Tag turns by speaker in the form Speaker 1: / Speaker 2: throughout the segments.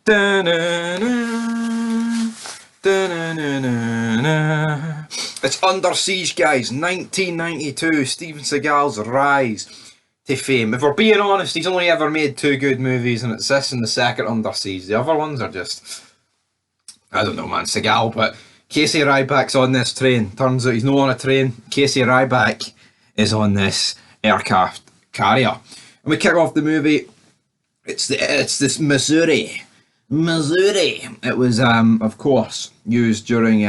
Speaker 1: Da-na-na, da-na-na-na-na. It's Under Siege, guys. 1992. Steven Seagal's rise to fame. If we're being honest, he's only ever made two good movies, and it's this and the second Under Siege. The other ones are just, I don't know, man. Seagal, but Casey Ryback's on this train. Turns out he's not on a train. Casey Ryback is on this aircraft carrier, and we kick off the movie. It's this Missouri. It was of course used during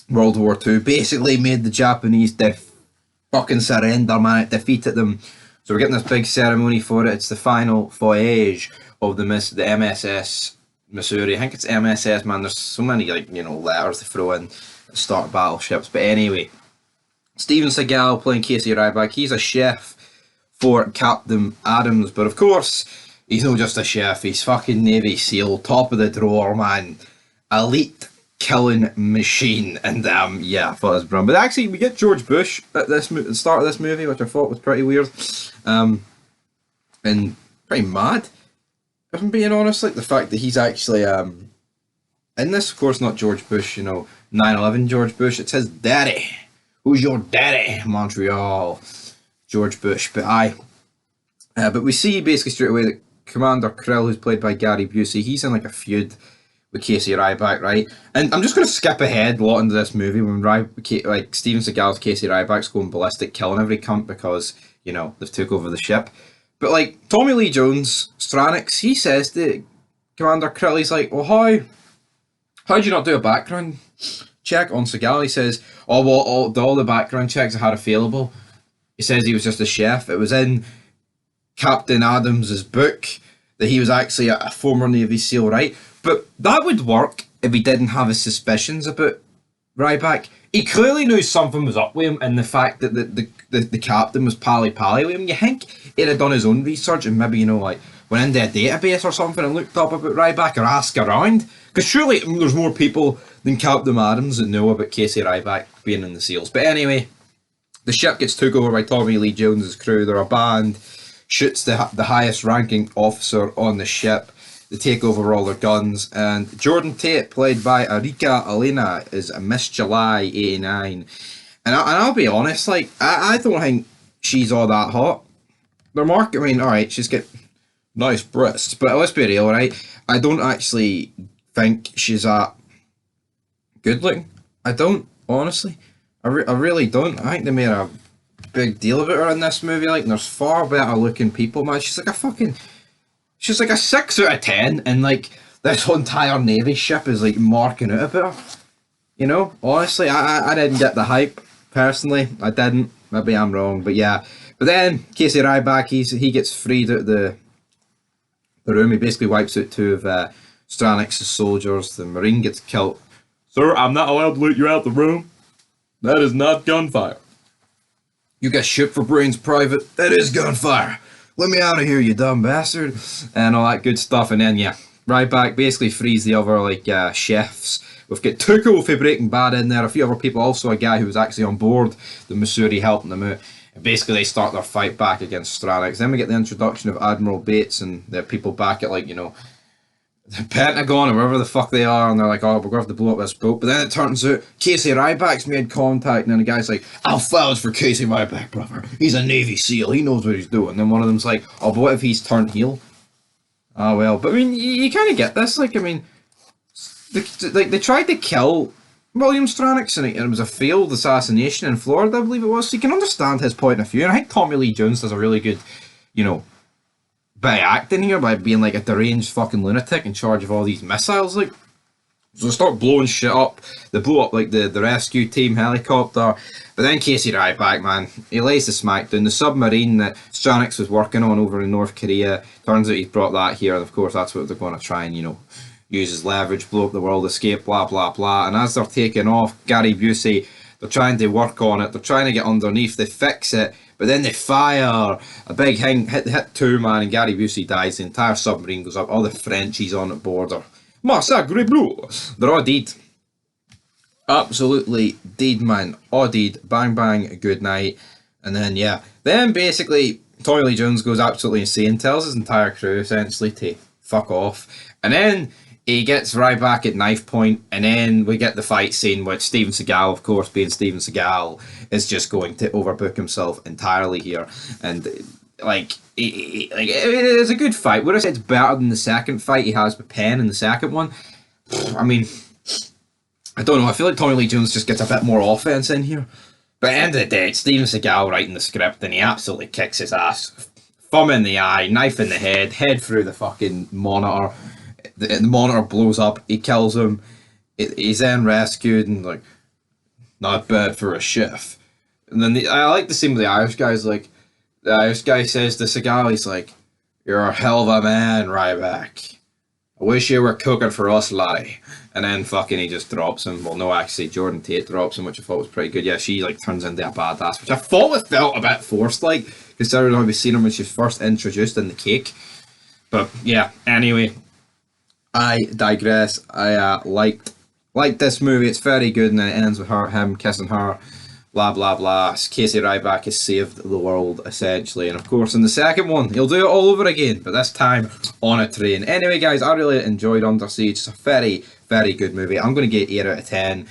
Speaker 1: World War II. Basically made the Japanese fucking surrender, man. It defeated them. So we're getting this big ceremony for it. It's the final voyage of the MSS Missouri. I think it's MSS, man. There's so many letters to throw in to start battleships. But anyway, Steven Seagal playing Casey Ryback. He's a chef for Captain Adams, but of course he's not just a chef. He's fucking Navy SEAL, top of the drawer, man. Elite killing machine. And yeah, I thought it was brilliant. But actually, we get George Bush at the start of this movie, which I thought was pretty weird, and pretty mad. If I'm being honest, like the fact that he's actually in this, of course, not George Bush, 9/11 George Bush. It's his daddy. Who's your daddy? Montreal. George Bush. But but we see basically straight away that Commander Krill, who's played by Gary Busey, he's in like a feud with Casey Ryback, right? And I'm just going to skip ahead a lot into this movie when Steven Seagal's Casey Ryback's going ballistic, killing every cunt because, they've took over the ship. But like Tommy Lee Jones, Stranix, he says to Commander Krill, he's like, well, how'd you not do a background check on Seagal? He says, oh, well, all the background checks I had available. He says he was just a chef. It was in Captain Adams's book that he was actually a former Navy SEAL, right? But that would work if he didn't have his suspicions about Ryback. He clearly knew something was up with him, and the fact that the captain was pally with him. You think he'd have done his own research and maybe, went into a database or something and looked up about Ryback or asked around? Because surely there's more people than Captain Adams that know about Casey Ryback being in the SEALs. But anyway, the ship gets took over by Tommy Lee Jones's crew. They're a band, shoots the highest ranking officer on the ship. They take over all their guns, and Jordan Tate, played by Erika Elena, is a Miss July 89. And I'll be honest, like, I don't think she's all that hot. Alright, she's got nice breasts, but let's be real, right? I don't actually think she's that good looking. I don't, honestly. I really don't. I think they made a big deal about her in this movie, like, and there's far better looking people, man. She's like a 6 out of 10, and like this whole entire Navy ship is like marking out about her. Honestly, I didn't get the hype personally. I didn't. Maybe I'm wrong, but yeah. But then Casey Ryback, he gets freed out of the room. He basically wipes out two of Stranix's soldiers. The Marine gets killed. Sir, I'm not allowed to let you out the room. That is not gunfire. You get shit for brains, Private. That is gunfire. Let me out of here, you dumb bastard. And all that good stuff. And then, yeah, Ryback basically frees the other, chefs. We've got Tuco for Breaking Bad in there. A few other people. Also a guy who was actually on board the Missouri helping them out. And basically, they start their fight back against Stranix. Then we get the introduction of Admiral Bates and the people back at, the Pentagon or wherever the fuck they are, and they're like, oh, we're going to have to blow up this boat. But then it turns out Casey Ryback's made contact, and then the guy's like, I'll vouch for Casey Ryback, brother. He's a Navy SEAL. He knows what he's doing. And then one of them's like, oh, but what if he's turned heel? Oh, well. But, you kind of get this. They tried to kill William Stranix, and it was a failed assassination in Florida, I believe it was. So you can understand his point of view. And I think Tommy Lee Jones does a really good, bit of acting here by being like a deranged fucking lunatic in charge of all these missiles. So they start blowing shit up. They blow up like the rescue team helicopter. But then Casey Ryback, man, he lays the smackdown. The submarine that Stranix was working on over in North Korea, turns out he's brought that here, and of course that's what they're going to try and, use as leverage, blow up the world, escape, blah blah blah. And as they're taking off, Gary Busey, they're trying to work on it, they're trying to get underneath, they fix it, but then they fire a big hit two, man, and Gary Busey dies. The entire submarine goes up. All the Frenchies on the board are massacre blue. They're all dead. Absolutely dead, man. All dead. Bang bang, good night. And then, yeah. Then basically, Tommy Lee Jones goes absolutely insane, tells his entire crew essentially to fuck off. And then he gets right back at knife point, and then we get the fight scene, which Steven Seagal, of course, being Steven Seagal, is just going to overbook himself entirely here. And like, it's a good fight. Would I say it's better than the second fight he has with Penn in the second one? I mean, I don't know. I feel like Tommy Lee Jones just gets a bit more offense in here. But at the end of the day, it's Steven Seagal writing the script, and he absolutely kicks his ass. Thumb in the eye, knife in the head through the fucking monitor. The monitor blows up, he kills him, he's then rescued, and like, not bad for a chef. And then I like the scene with the Irish guy's like, the Irish guy says to Seagal, he's like, "You're a hell of a man, Ryback. I wish you were cooking for us, laddie." And then fucking he just drops him. Well, no, actually, Jordan Tate drops him, which I thought was pretty good. Yeah, she like turns into a badass, which I thought it felt a bit forced, like, considering how we've seen her when she was first introduced in the cake. But yeah, anyway. I digress. I liked this movie. It's very good, and it ends with him kissing her, blah blah blah. Casey Ryback has saved the world essentially, and of course in the second one he'll do it all over again, but this time on a train. Anyway, guys, I really enjoyed Under Siege. It's a very good movie. I'm going to get 8 out of 10.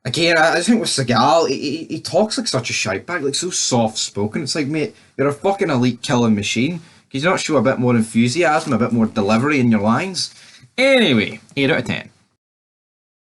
Speaker 1: Again, I just think with Seagal, he talks like such a shitebag, like so soft spoken. It's like, mate, you're a fucking elite killing machine. Could you not show a bit more enthusiasm, a bit more delivery in your lines? Anyway, 8 out of 10.